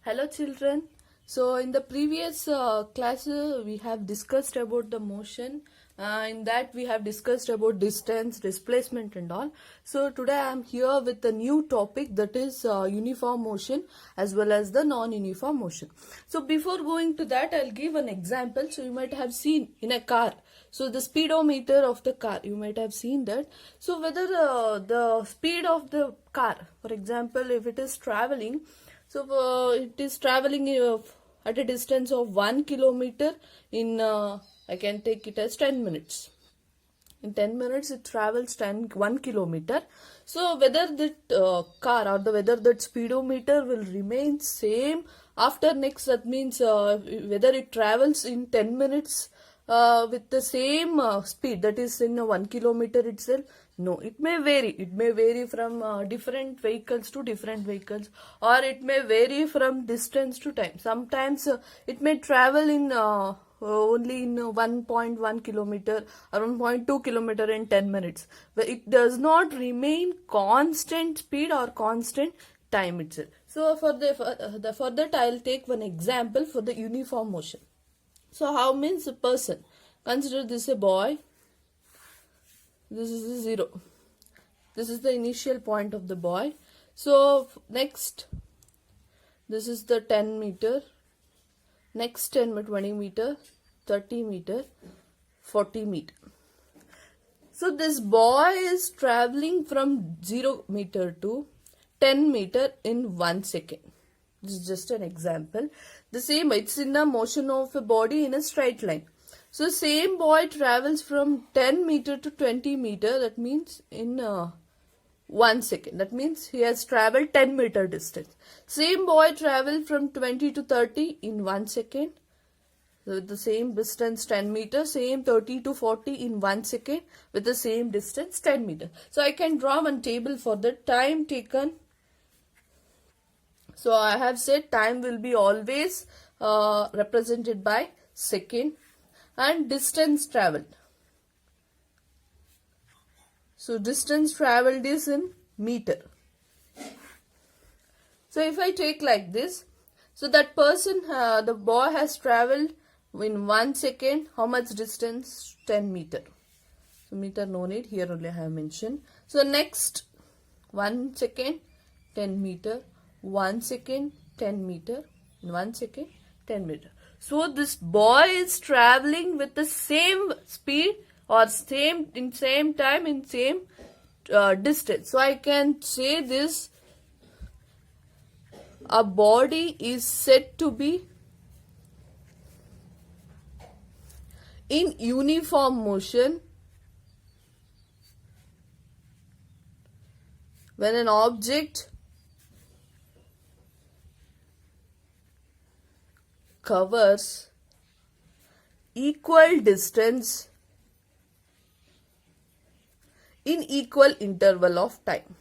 Hello children. So in the previous class we have discussed about the motion. In that we have discussed about distance, displacement and all. So today I am here with a new topic, that is uniform motion as well as the non-uniform motion. So before going to that, I'll give an example. So you might have seen in a car. So the speedometer of the car, you might have seen that. So whether the speed of the car, for example, if it is traveling, it is traveling at a distance of 1 kilometer in, I can take it as 10 minutes. In 10 minutes it travels 1 kilometer. So whether that car or whether that speedometer will remain same after next, that means whether it travels in 10 minutes with the same speed, that is in 1 kilometer itself. No, it may vary. It may vary from different vehicles to different vehicles, or it may vary from distance to time. Sometimes it may travel in only in 1.1 kilometer or 1.2 kilometer in 10 minutes. But it does not remain constant speed or constant time itself. So for that I'll take one example for the uniform motion. So how means a person? Consider this a boy. This is the 0. This is the initial point of the boy. So next, this is the 10 meter. Next 10, 20 meter, 30 meter, 40 meter. So this boy is traveling from 0 meter to 10 meter in 1 second. This is just an example. The same, it's in the motion of a body in a straight line. So same boy travels from 10 meter to 20 meter, that means in 1 second. That means he has traveled 10 meter distance. Same boy travel from 20 to 30 in 1 second. So with the same distance 10 meter, same 30 to 40 in 1 second with the same distance 10 meter. So I can draw one table for the time taken. So I have said time will be always represented by second, and distance traveled. So distance traveled is in meter. So if I take like this, so that person, the boy has traveled in 1 second, how much distance? 10 meter. So meter no need, here only I have mentioned. So next 1 second, 10 meter, 1 second, 10 meter, 1 second, 10 meter. So this boy is traveling with the same speed or in same time in same distance. So I can say this, a body is said to be in uniform motion when an object covers equal distance in equal interval of time.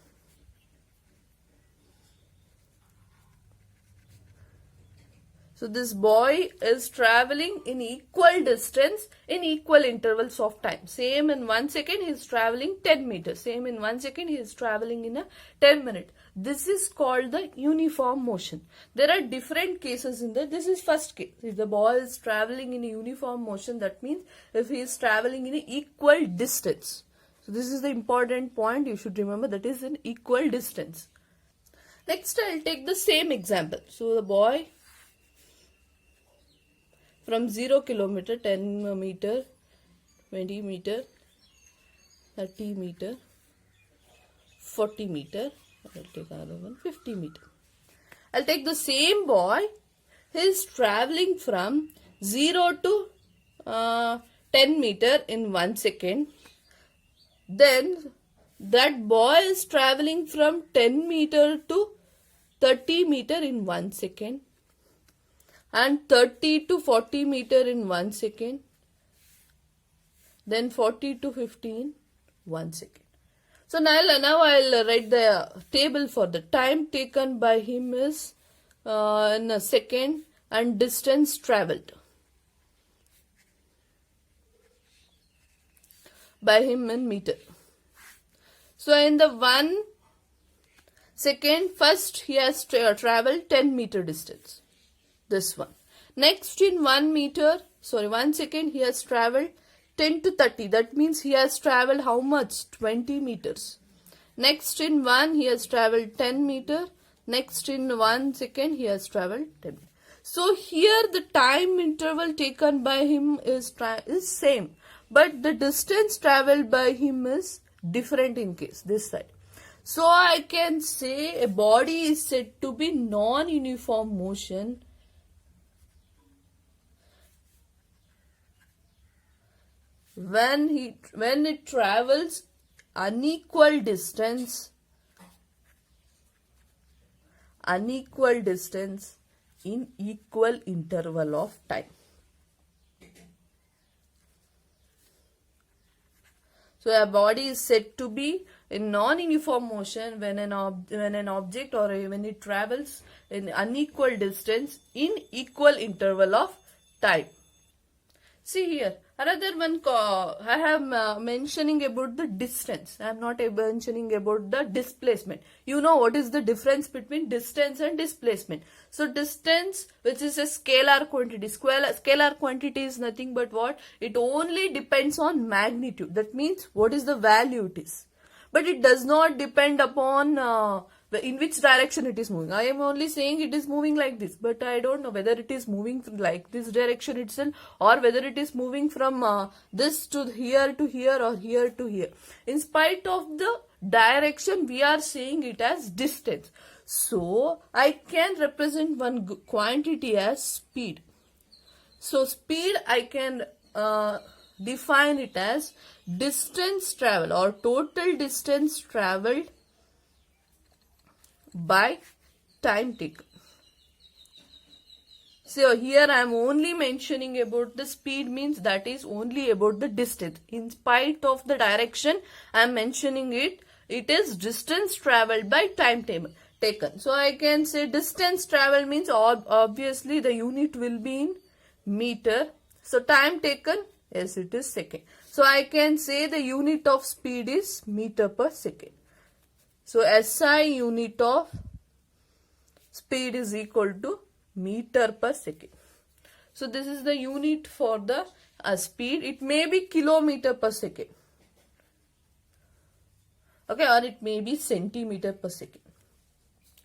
So this boy is traveling in equal distance in equal intervals of time. Same in 1 second he is traveling 10 meters. Same in 1 second he is traveling in a 10 minute. This is called the uniform motion. There are different cases in that. This is first case. If the boy is traveling in a uniform motion, that means if he is traveling in an equal distance. So this is the important point you should remember, that is an equal distance. Next I'll take the same example. So the boy from 0 kilometer, 10 meter, 20 meter, 30 meter, 40 meter, I'll take another one, 50 meter. I'll take the same boy, he is traveling from 0 to 10 meter in 1 second. Then that boy is traveling from 10 meter to 30 meter in 1 second. And 30 to 40 meter in 1 second, then 40 to 15, 1 second. So now I'll write the table for the time taken by him is in a second, and distance traveled by him in meter. So in the 1 Second, first he has traveled 10 meter distance. This one. Next in 1 second he has traveled 10 to 30. That means he has traveled how much? 20 meters. Next in 1 he has traveled 10 meter. Next in 1 second he has traveled 10. So here the time interval taken by him is same, but the distance traveled by him is different in case this side. So I can say a body is said to be non-uniform motion when it travels unequal distance in equal interval of time. So a body is said to be in non-uniform motion when an object or when it travels in unequal distance in equal interval of time. See here, another one I have mentioning about the distance. I am not mentioning about the displacement. You know what is the difference between distance and displacement. So distance, which is a scalar quantity. Scalar quantity is nothing but what? It only depends on magnitude. That means what is the value it is. But it does not depend upon in which direction it is moving. I am only saying it is moving like this, but I don't know whether it is moving like this direction itself or whether it is moving from this to here or here to here. In spite of the direction, we are saying it as distance. So I can represent one quantity as speed. So speed I can define it as distance traveled or total distance traveled by time taken. So here I am only mentioning about the speed, means that is only about the distance. In spite of the direction I am mentioning it is distance traveled by time taken. So I can say distance traveled means obviously the unit will be in meter. So time taken, yes, it is second. So I can say the unit of speed is meter per second. So SI unit of speed is equal to meter per second. So this is the unit for the speed. It may be kilometer per second. Okay, or it may be centimeter per second.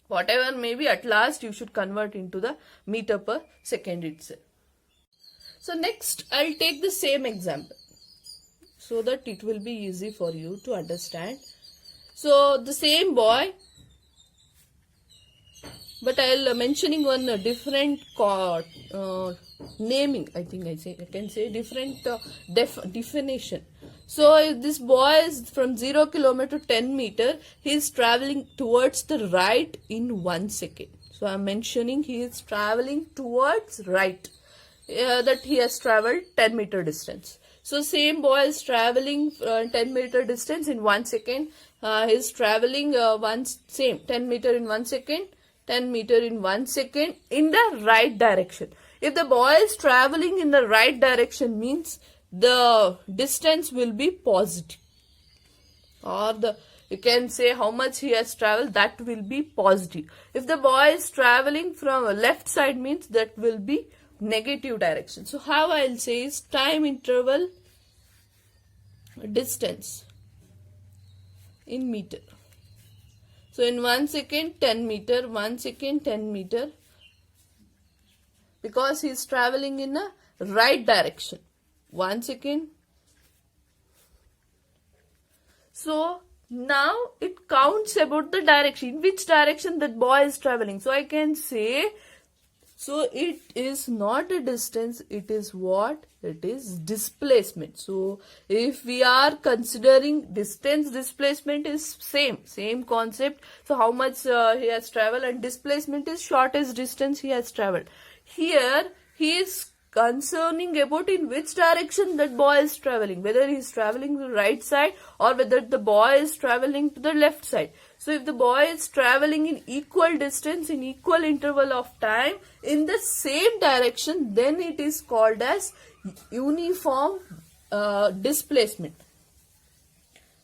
Whatever may be, at last you should convert into the meter per second itself. So next I'll take the same example so that it will be easy for you to understand. So the same boy, but I'll mentioning one different naming. I think I can say different definition. So this boy is from 0 kilometer to 10 meter. He is traveling towards the right in 1 second. So I'm mentioning he is traveling towards right. That he has traveled 10 meter distance. So same boy is traveling 10 meter distance in 1 second. He is traveling 10 meter in 1 second, 10 meter in 1 second in the right direction. If the boy is traveling in the right direction, means the distance will be positive, or you can say how much he has traveled, that will be positive. If the boy is traveling from a left side, means that will be negative direction. So how I'll say is time interval distance in meter. So in 1 second 10 meter, 1 second 10 meter, because he is traveling in a right direction. 1 second. So now it counts about the direction, which direction that boy is traveling. So I can say, so it is not a distance, it is what? It is displacement. So if we are considering distance, displacement is same concept. So how much he has traveled, and displacement is shortest distance he has traveled. Here he is concerning about in which direction that boy is traveling, whether he is traveling to the right side or whether the boy is traveling to the left side. So if the boy is traveling in equal distance, in equal interval of time, in the same direction, then it is called as uniform displacement.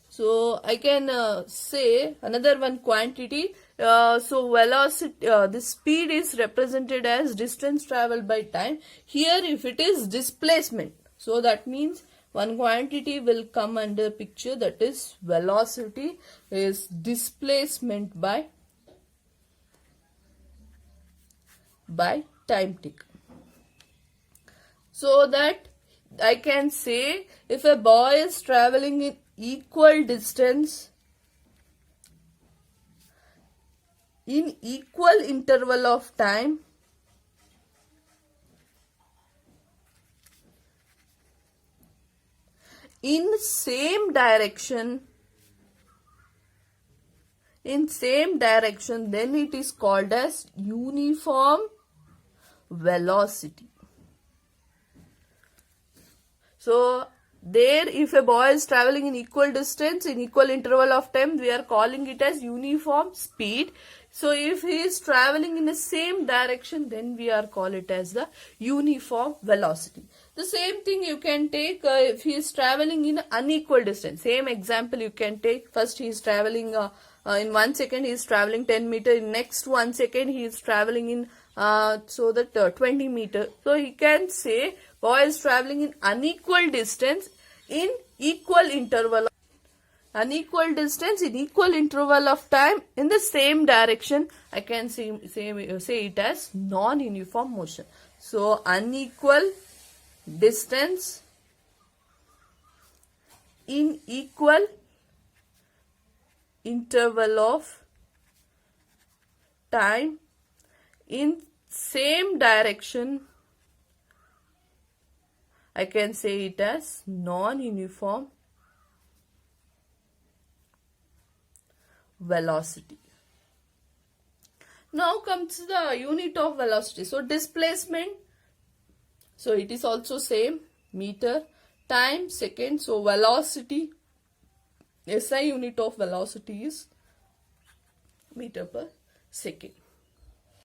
So I can say another one quantity, So velocity, the speed is represented as distance traveled by time. Here if it is displacement, so that means one quantity will come under picture, that is velocity is displacement by time taken. So that I can say if a boy is traveling in equal distance in equal interval of time, in same direction, then it is called as uniform velocity. So there if a boy is traveling in equal distance in equal interval of time, we are calling it as uniform speed. So if he is traveling in the same direction, then we are call it as the uniform velocity. The same thing you can take if he is traveling in unequal distance. Same example you can take. First he is traveling in 1 second he is traveling 10 meter. In next 1 second he is traveling in 20 meter. So he can say boy is traveling in unequal distance in equal interval. Unequal distance in equal interval of time in the same direction. I can say it as non-uniform motion. So unequal distance in equal interval of time in same direction, I can say it as non-uniform velocity. Now comes the unit of velocity. So displacement, so it is also same, meter, time, second. So velocity, SI unit of velocity is meter per second.